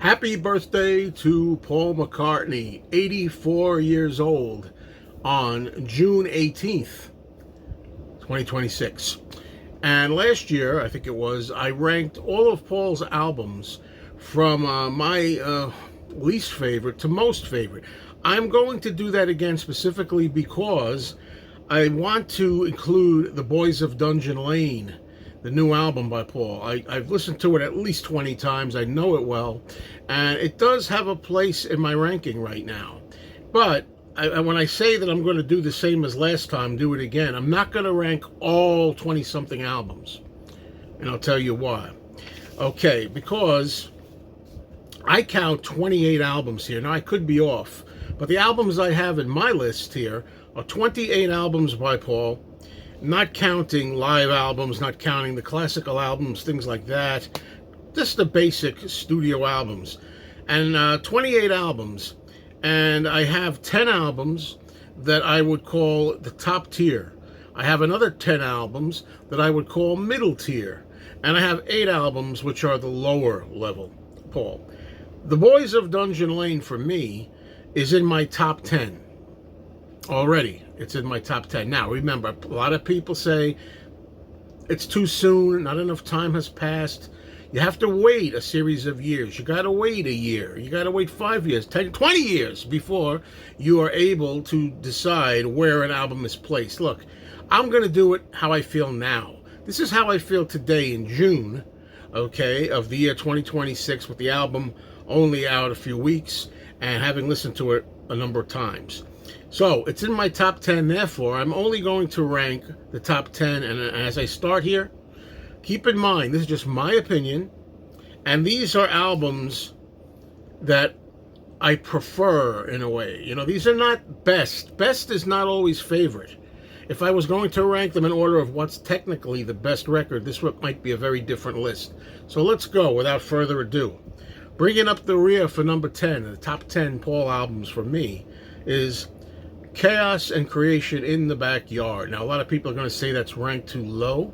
Happy birthday to Paul McCartney, 84 years old, on June 18th, 2026. And last year, I think it was, I ranked all of Paul's albums from my least favorite to most favorite. I'm going to do that again specifically because I want to include The Boys of Dungeon Lane, the new album by Paul. I've listened to it at least 20 times. I know it well. And it does have a place in my ranking right now. But when I say that I'm going to do the same as last time, do it again, I'm not going to rank all 20-something albums. And I'll tell you why. Okay, because I count 28 albums here. Now, I could be off. But the albums I have in my list here are 28 albums by Paul, not counting live albums, not counting the classical albums, things like that. Just the basic studio albums. And 28 albums. And I have 10 albums that I would call the top tier. I have another 10 albums that I would call middle tier. And I have 8 albums which are the lower level, Paul. The Boys of Dungeon Lane, for me, is in my top 10. Already, it's in my top 10. Now, remember, a lot of people say it's too soon, not enough time has passed. You have to wait a series of years. You got to wait a year. You got to wait 5 years, 10, 20 years before you are able to decide where an album is placed. Look, I'm going to do it how I feel now. This is how I feel today in June, okay, of the year 2026, with the album only out a few weeks and having listened to it a number of times. So it's in my top 10, therefore I'm only going to rank the top 10. And as I start here, keep in mind, this is just my opinion, and these are albums that I prefer in a way. You know, these are not best. Best is not always favorite. If I was going to rank them in order of what's technically the best record, this might be a very different list. So let's go without further ado. Bringing up the rear for number 10, the top 10 Paul albums for me, is Chaos and Creation in the Backyard. Now, a lot of people are going to say that's ranked too low.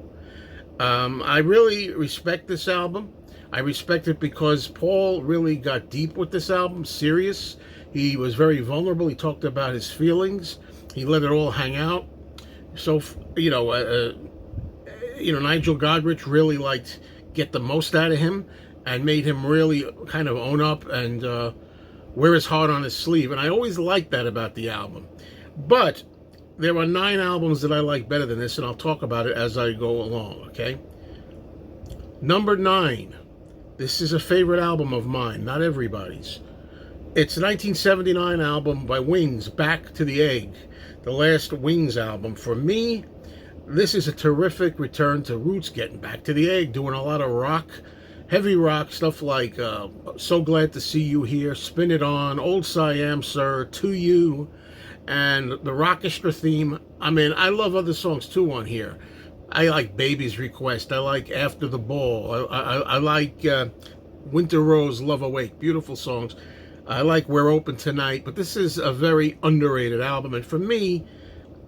I really respect this album. I respect it because Paul really got deep with this album, serious. He was very vulnerable. He talked about his feelings. He let it all hang out. So, Nigel Godrich really liked get the most out of him and made him really kind of own up and wear his heart on his sleeve. And I always liked that about the album. But there are 9 albums that I like better than this, and I'll talk about it as I go along, okay? Number 9. This is a favorite album of mine, not everybody's. It's a 1979 album by Wings, Back to the Egg, the last Wings album. For me, this is a terrific return to roots, getting back to the egg, doing a lot of rock, heavy rock, stuff like So Glad to See You Here, Spin It On, Old Siam Sir, To You, and the Rockestra theme. I mean, I love other songs too on here. I like Baby's Request. I like After the Ball. I like Winter Rose, Love Awake. Beautiful songs. I like We're Open Tonight. But this is a very underrated album. And for me,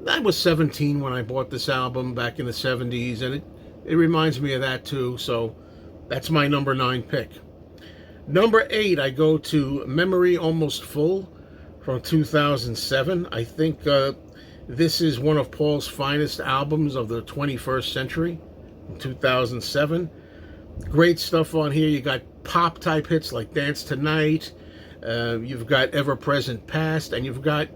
I was 17 when I bought this album back in the 70s. And it reminds me of that too. So that's my number 9 pick. Number 8, I go to Memory Almost Full from 2007. I think this is one of Paul's finest albums of the 21st century, in 2007. Great stuff on here. You got pop-type hits like Dance Tonight. You've got Ever Present Past. And you've got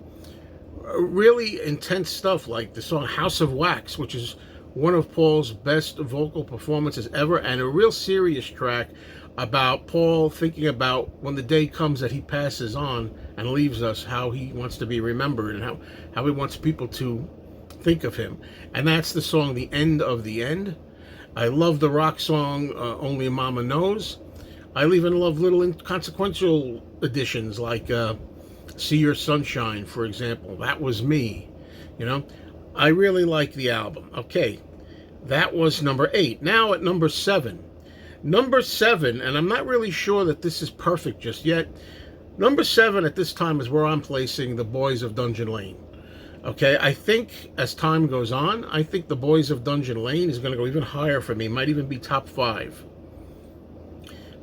really intense stuff like the song House of Wax, which is one of Paul's best vocal performances ever, and a real serious track about Paul thinking about when the day comes that he passes on and leaves us, how he wants to be remembered and how he wants people to think of him. And that's the song The End of the End. I love the rock song Only Mama Knows. I even love little inconsequential additions like See Your Sunshine, for example. That Was Me. I really like the album. Okay, that was number 8. Now at number 7. Number 7, and I'm not really sure that this is perfect just yet. Number 7 at this time is where I'm placing The Boys of Dungeon Lane. Okay, I think as time goes on, I think The Boys of Dungeon Lane is going to go even higher for me. Might even be top 5.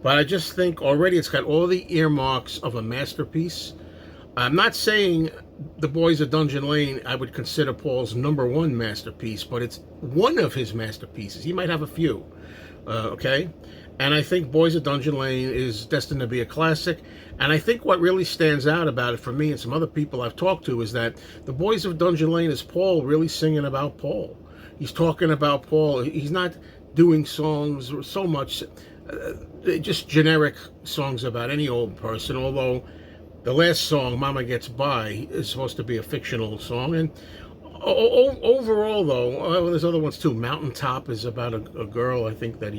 But I just think already it's got all the earmarks of a masterpiece. I'm not saying The Boys of Dungeon Lane I would consider Paul's #1 masterpiece, but it's one of his masterpieces. He might have a few, okay? And I think Boys of Dungeon Lane is destined to be a classic. And I think what really stands out about it for me and some other people I've talked to is that The Boys of Dungeon Lane is Paul really singing about Paul. He's talking about Paul. He's not doing songs so much, just generic songs about any old person, although the last song, Mama Gets By, is supposed to be a fictional song. And overall, though, there's other ones too. Mountaintop is about a girl, I think, that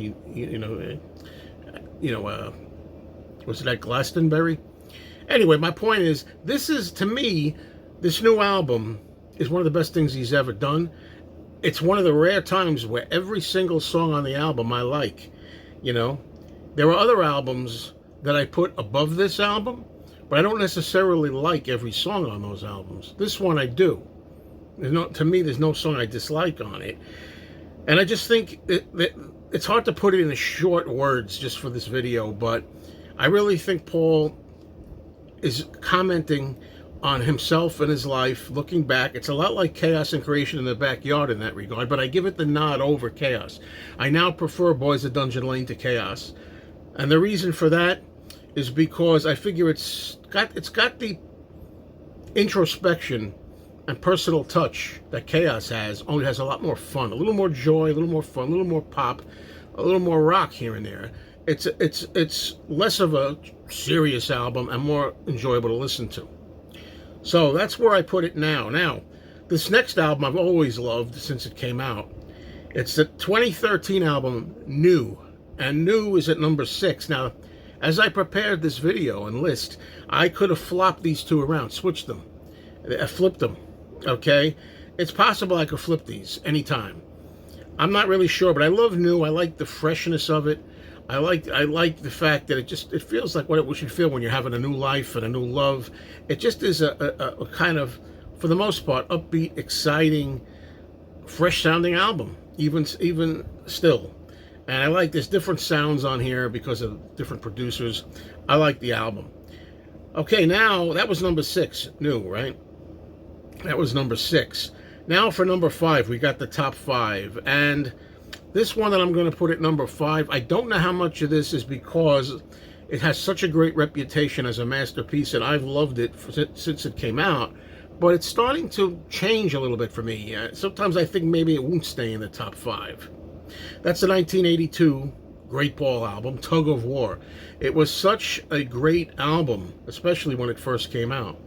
was it at Glastonbury? Anyway, my point is, this is, to me, this new album is one of the best things he's ever done. It's one of the rare times where every single song on the album I like, There are other albums that I put above this album, but I don't necessarily like every song on those albums. This one I do. To me, there's no song I dislike on it. And I just think it's hard to put it in short words just for this video, but I really think Paul is commenting on himself and his life, looking back. It's a lot like Chaos and Creation in the Backyard in that regard, but I give it the nod over Chaos. I now prefer Boys of Dungeon Lane to Chaos. And the reason for that is because I figure it's got the introspection and personal touch that Chaos has, only has a lot more fun, a little more joy, a little more fun, a little more pop, a little more rock here and there. It's less of a serious album and more enjoyable to listen to. So that's where I put it now. Now, this next album I've always loved since it came out. It's the 2013 album, New. And New is at #6. Now, as I prepared this video and list, I could have flopped these two around, switched them, flipped them, okay? It's possible I could flip these anytime. I'm not really sure, but I love New. I like the freshness of it. I like the fact that it feels like what it should feel when you're having a new life and a new love. It just is a kind of, for the most part, upbeat, exciting, fresh-sounding album, even still. And I like there's different sounds on here because of different producers. I like the album. Okay, now that was #6, New, right? That was #6. Now for #5, we got the top 5. And this one that I'm going to put at #5, I don't know how much of this is because it has such a great reputation as a masterpiece, and I've loved it since it came out. But it's starting to change a little bit for me. Sometimes I think maybe it won't stay in the top 5. That's the 1982 Great Paul album, Tug of War. It was such a great album, especially when it first came out.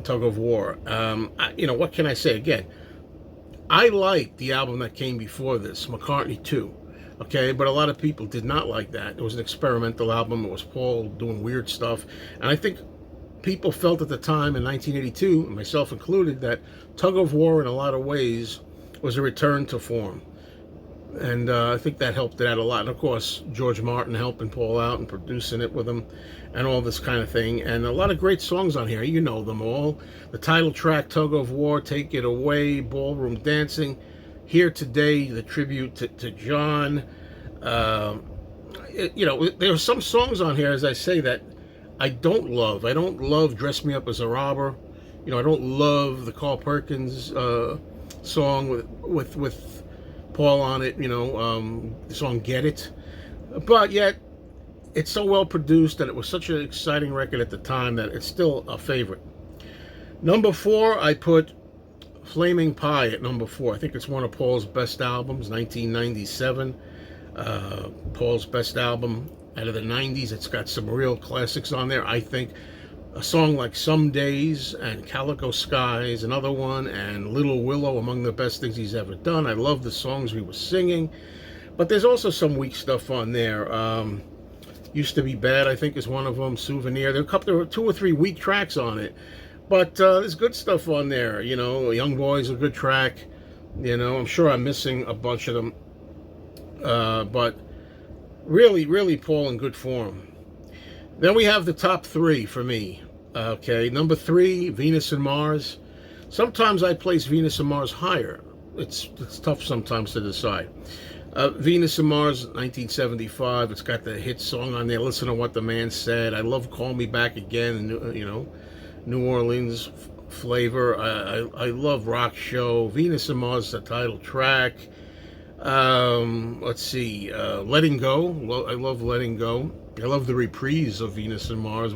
Tug of War. What can I say? Again, I liked the album that came before this, McCartney 2. Okay, but a lot of people did not like that. It was an experimental album. It was Paul doing weird stuff. And I think people felt at the time in 1982, myself included, that Tug of War in a lot of ways was a return to form. And I think that helped it out a lot. And of course, George Martin helping Paul out and producing it with him and all this kind of thing. And a lot of great songs on here. You know them all. The title track, Tug of War, Take It Away, Ballroom Dancing, Here Today, the tribute to John. There are some songs on here, as I say, that I don't love. I don't love Dress Me Up as a Robber. I don't love the Carl Perkins song with Paul on it, the song Get It. But yet, it's so well produced and it was such an exciting record at the time that it's still a favorite. #4, I put Flaming Pie at #4. I think it's one of Paul's best albums, 1997. Paul's best album out of the 90s. It's got some real classics on there, I think. A song like Some Days and Calico Skies, another one, and Little Willow, among the best things he's ever done. I love the songs we were singing. But there's also some weak stuff on there. Used to Be Bad, I think, is one of them. Souvenir. There were 2 or 3 weak tracks on it. But there's good stuff on there. Young Boy's a good track. I'm sure I'm missing a bunch of them. But really, really Paul in good form. Then we have the top 3 for me. Okay, #3, Venus and Mars. Sometimes I place Venus and Mars higher. It's tough sometimes to decide. Venus and Mars, 1975. It's got the hit song on there, Listen to What the Man Said. I love Call Me Back Again, New Orleans flavor. I love Rock Show. Venus and Mars, the title track. Let's see, Letting Go. I love Letting Go. I love the reprise of Venus and Mars.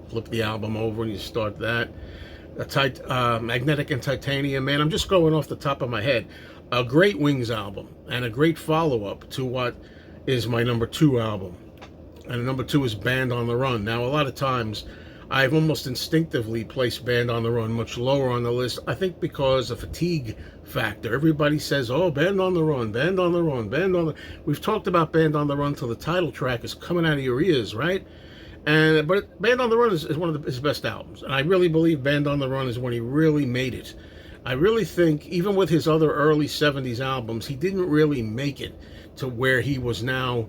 Flip the album over and you start that. Magnetic and Titanium, man, I'm just going off the top of my head. A great Wings album and a great follow-up to what is my number 2 album. And number 2 is Band on the Run. Now, a lot of times, I've almost instinctively placed Band on the Run much lower on the list. I think because of fatigue factor. Everybody says, oh, Band on the Run, Band on the Run, Band on the... We've talked about Band on the Run till the title track is coming out of your ears, right? But Band on the Run is one of his best albums. And I really believe Band on the Run is when he really made it. I really think, even with his other early 70s albums, he didn't really make it to where he was now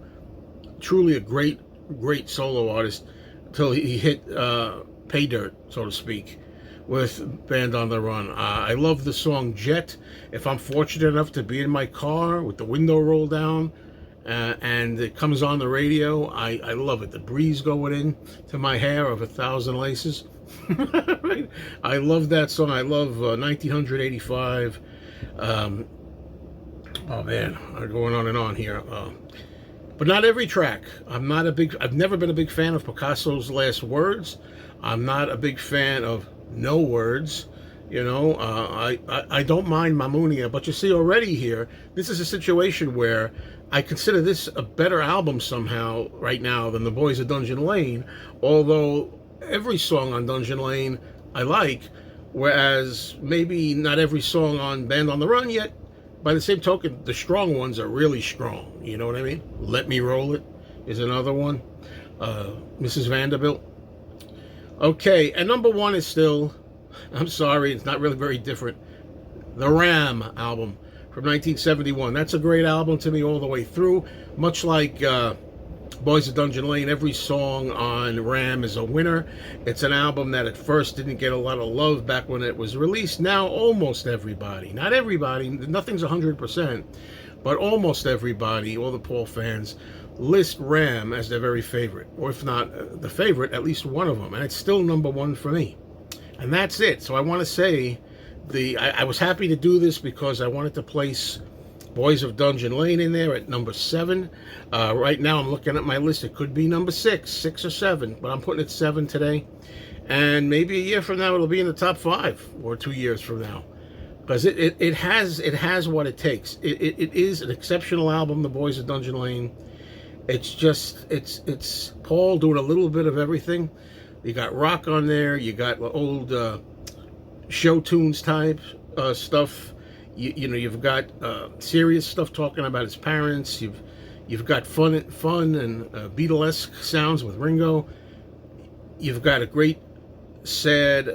truly a great solo artist until he hit pay dirt, so to speak, with Band on the Run. I love the song Jet. If I'm fortunate enough to be in my car with the window rolled down and it comes on the radio, I love it. The breeze going in to my hair of 1,000 laces. Right? I love that song. I love 1985. Oh man, I'm going on and on here. But not every track. I've never been a big fan of Picasso's Last Words. I'm not a big fan of No Words. I don't mind Mamunia, but you see already here, this is a situation where I consider this a better album somehow right now than The Boys of Dungeon Lane, although every song on Dungeon Lane I like, whereas maybe not every song on Band on the Run yet. By the same token, the strong ones are really strong. You know what I mean? Let Me Roll It is another one. Mrs. Vanderbilt. Okay, and number 1 is still, I'm sorry, it's not really very different, the Ram album from 1971. That's a great album to me all the way through. Much like Boys of Dungeon Lane, every song on Ram is a winner. It's an album that at first didn't get a lot of love back when it was released. Now almost everybody, not everybody, nothing's 100%, but almost everybody, all the Paul fans, list Ram as their very favorite, or if not the favorite, at least one of them, and it's still number 1 for me. And that's it. So I want to say, I was happy to do this because I wanted to place Boys of Dungeon Lane in there at number 7. Right now I'm looking at my list. It could be number 6 or 7, but I'm putting it 7 today. And maybe a year from now it'll be in the top 5, or 2 years from now, because it has what it takes. It is an exceptional album, The Boys of Dungeon Lane. It's just it's Paul doing a little bit of everything. You got rock on there. You got old show tunes type stuff. You've got serious stuff talking about his parents. You've got fun and Beatlesque sounds with Ringo. You've got a great sad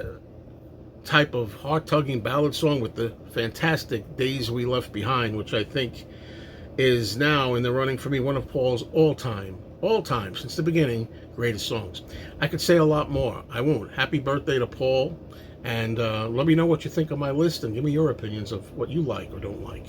type of heart-tugging ballad song with the fantastic Days We Left Behind, which I think is now in the running for me one of Paul's all-time, since the beginning, greatest songs. I could say a lot more. I won't. Happy birthday to Paul. And let me know what you think of my list and give me your opinions of what you like or don't like.